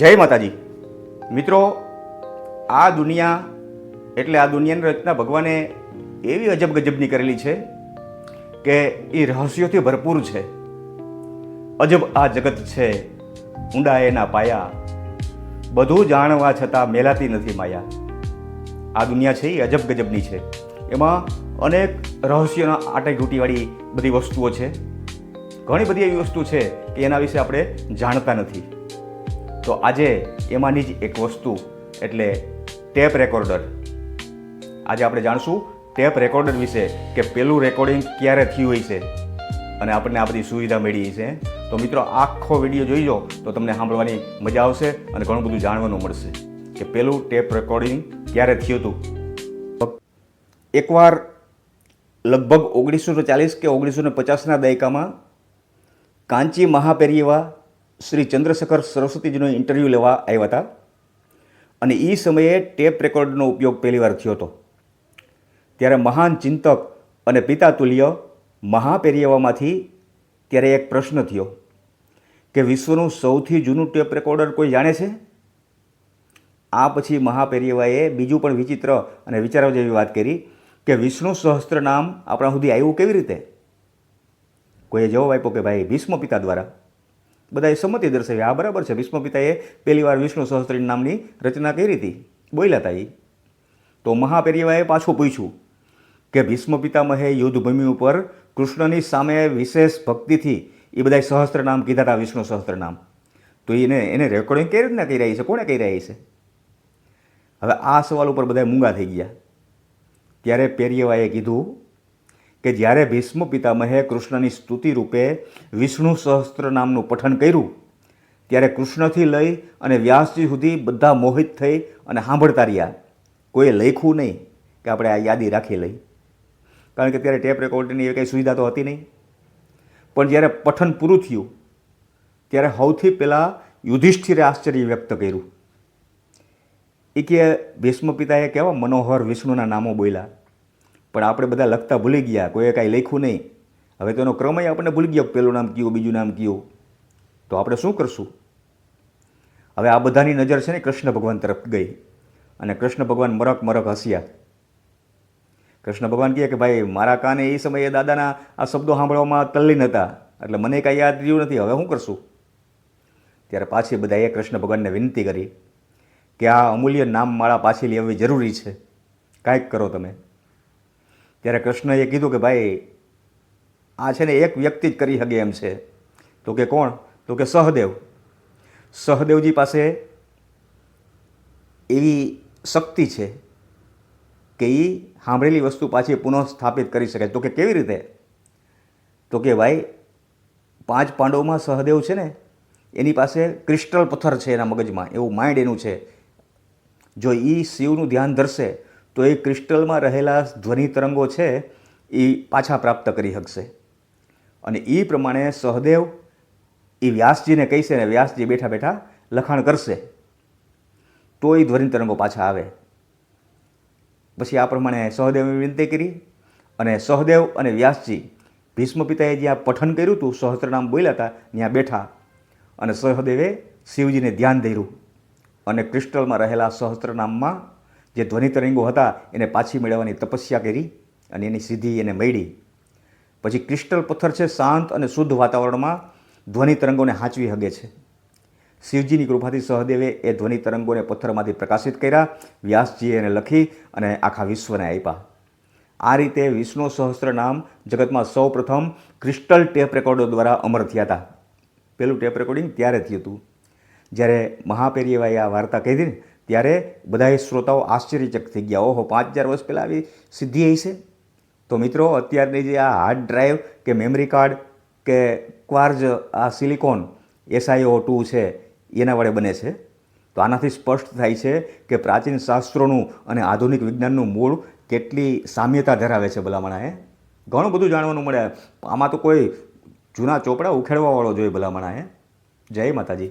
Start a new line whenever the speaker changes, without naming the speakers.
જય માતાજી મિત્રો, આ દુનિયા એટલે આ દુનિયાની રચના ભગવાને એવી અજબ ગજબની કરેલી છે કે એ રહસ્યોથી ભરપૂર છે. અજબ આ જગત છે, ઊંડા એના પાયા, બધું જાણવા છતાં મેલાતી નથી માયા. આ દુનિયા છે એ અજબ ગજબની છે. એમાં અનેક રહસ્યોના આટેઘૂંટીવાળી બધી વસ્તુઓ છે. ઘણી બધી એવી વસ્તુ છે કે એના વિશે આપણે જાણતા નથી. તો આજે એમાંની જ એક વસ્તુ એટલે ટેપ રેકોર્ડર. આજે આપણે જાણશું ટેપ રેકોર્ડર વિશે કે પેલું રેકોર્ડિંગ ક્યારે થયું હોય છે અને આપણને આ બધી સુવિધા મળી છે. તો મિત્રો, આખો વિડીયો જોઈજો તો તમને સાંભળવાની મજા આવશે અને ઘણું બધું જાણવાનું મળશે કે પેલું ટેપ રેકોર્ડિંગ ક્યારે થયું હતું. એકવાર લગભગ 1940 કે 1950ના દાયકામાં કાંચી મહાપેરિયેવા શ્રી ચંદ્રશેખર સરસ્વતીજીનો ઇન્ટરવ્યૂ લેવા આવ્યા હતા અને એ સમયે ટેપ રેકોર્ડનો ઉપયોગ પહેલીવાર થયો હતો. ત્યારે મહાન ચિંતક અને પિતાતુલ્ય મહાપેરિયેવામાંથી ત્યારે એક પ્રશ્ન થયો કે વિશ્વનું સૌથી જૂનું ટેપ રેકોર્ડર કોઈ જાણે છે? આ પછી મહાપેરિયેવાએ બીજું પણ વિચિત્ર અને વિચારવા જેવી વાત કરી કે વિષ્ણુ સહસ્ત્ર નામ આપણા સુધી આવ્યું કેવી રીતે? કોઈએ જવાબ આપ્યો કે ભાઈ ભીષ્મ પિતા દ્વારા. બધાએ સંમતિ દર્શાવી, આ બરાબર છે, ભીષ્મ પિતાએ પહેલી વાર વિષ્ણુ સહસ્ત્ર નામની રચના કરી હતી, બોલ્યા હતા એ. તો મહાપેરિયેવાએ પાછું પૂછ્યું કે ભીષ્મ પિતામહે યુદ્ધભૂમિ ઉપર કૃષ્ણની સામે વિશેષ ભક્તિથી એ બધા સહસ્ત્ર નામ કીધા હતા, વિષ્ણુ સહસ્ત્ર નામ. તો એને રેકોર્ડિંગ કેવી રીતના કરી રહી છે, કોણે કરી રહી છે? હવે આ સવાલ ઉપર બધા મૂંગા થઈ ગયા. ત્યારે પેરિયેવાએ કીધું કે જ્યારે ભીષ્મ પિતામહે કૃષ્ણની સ્તુતિ રૂપે વિષ્ણુ સહસ્ત્ર નામનું પઠન કર્યું ત્યારે કૃષ્ણથી લઈ અને વ્યાસજી સુધી બધા મોહિત થઈ અને સાંભળતા રહ્યા. કોઈએ લખ્યું નહીં કે આપણે આ યાદી રાખી લઈ, કારણ કે ત્યારે ટેપ રેકોર્ડની એવી કંઈ સુવિધા તો હતી નહીં. પણ જ્યારે પઠન પૂરું થયું ત્યારે સૌથી પહેલાં યુધિષ્ઠિરે આશ્ચર્ય વ્યક્ત કર્યું. એ કે ભીષ્મ પિતાએ કેવા મનોહર વિષ્ણુના નામો બોલ્યા, પણ આપણે બધા લખતા ભૂલી ગયા, કોઈએ કાંઈ લખ્યું નહીં. હવે તો એનો ક્રમય આપણને ભૂલી ગયો, પહેલું નામ કયું, બીજું નામ કયું. તો આપણે શું કરશું? હવે આ બધાની નજર છે ને કૃષ્ણ ભગવાન તરફ ગઈ અને કૃષ્ણ ભગવાન મરક મરક હસ્યા. કૃષ્ણ ભગવાન કહે કે ભાઈ, મારા કાને એ સમયે દાદાના આ શબ્દો સાંભળવામાં તલ્લીન હતા, એટલે મને કાંઈ યાદ રહ્યું નથી, હવે શું કરશું? ત્યારે પાછી બધાએ કૃષ્ણ ભગવાનને વિનંતી કરી કે આ અમૂલ્ય નામમાળા પાછી લેવી જરૂરી છે, કાંઈક કરો તમે. ત્યારે કૃષ્ણએ કીધું કે ભાઈ, આ છે ને એક વ્યક્તિ જ કરી શકે એમ છે. તો કે કોણ? તો કે સહદેવ. સહદેવજી પાસે એવી શક્તિ છે કે એ સાંભળેલી વસ્તુ પાછી પુનઃ સ્થાપિત કરી શકે. તો કે કેવી રીતે? તો કે ભાઈ, 5 પાંડવોમાં સહદેવ છે ને, એની પાસે ક્રિસ્ટલ પથ્થર છે એના મગજમાં, એવું માઇન્ડ એનું છે. જો એ શિવનું ધ્યાન ધરશે તો એ ક્રિસ્ટલમાં રહેલા ધ્વનિ તરંગો છે એ પાછા પ્રાપ્ત કરી શકશે. અને એ પ્રમાણે સહદેવ એ વ્યાસજીને કહેશે ને વ્યાસજી બેઠા બેઠા લખાણ કરશે તો એ ધ્વનિ તરંગો પાછા આવે. પછી આ પ્રમાણે સહદેવે વિનંતી કરી અને સહદેવ અને વ્યાસજી ભીષ્મ પિતાએ જ્યાં પઠન કર્યું હતું, સહસ્ત્રનામ બોલ્યા હતા, ત્યાં બેઠા અને સહદેવે શિવજીને ધ્યાન ધર્યું અને ક્રિસ્ટલમાં રહેલા સહસ્ત્રનામમાં જે ધ્વનિ તરંગો હતા એને પાછી મેળવવાની તપસ્યા કરી અને એની સિદ્ધિ એને મળી. પછી ક્રિસ્ટલ પથ્થર છે શાંત અને શુદ્ધ વાતાવરણમાં ધ્વનિ તરંગોને હાંચવી શકે છે. શિવજીની કૃપાથી સહદેવે એ ધ્વનિ તરંગોને પથ્થરમાંથી પ્રકાશિત કર્યા, વ્યાસજીએ એને લખી અને આખા વિશ્વને આપ્યા. આ રીતે વિષ્ણુ સહસ્ત્ર નામ જગતમાં સૌપ્રથમ ક્રિસ્ટલ ટેપ રેકોર્ડર દ્વારા અમર થયા હતા. પેલું ટેપ રેકોર્ડિંગ ત્યારે થયું હતું. જ્યારે મહાપેરિયેવાએ આ વાર્તા કહી ને ત્યારે બધા શ્રોતાઓ આશ્ચર્યચક થઈ ગયા. ઓહો, 5000 વર્ષ પહેલાં આવી સિદ્ધિ આવી છે. તો મિત્રો, અત્યારની જે આ હાર્ડ ડ્રાઈવ કે મેમરી કાર્ડ કે ક્વાર્જ આ સિલિકોન SiO2 છે એના વડે બને છે. તો આનાથી સ્પષ્ટ થાય છે કે પ્રાચીન શાસ્ત્રોનું અને આધુનિક વિજ્ઞાનનું મૂળ કેટલી સામ્યતા ધરાવે છે. ભલામણા ઘણું બધું જાણવાનું મળે આમાં. તો કોઈ જૂના ચોપડા ઉખેડવાવાળો જોઈએ ભલામણા. જય માતાજી.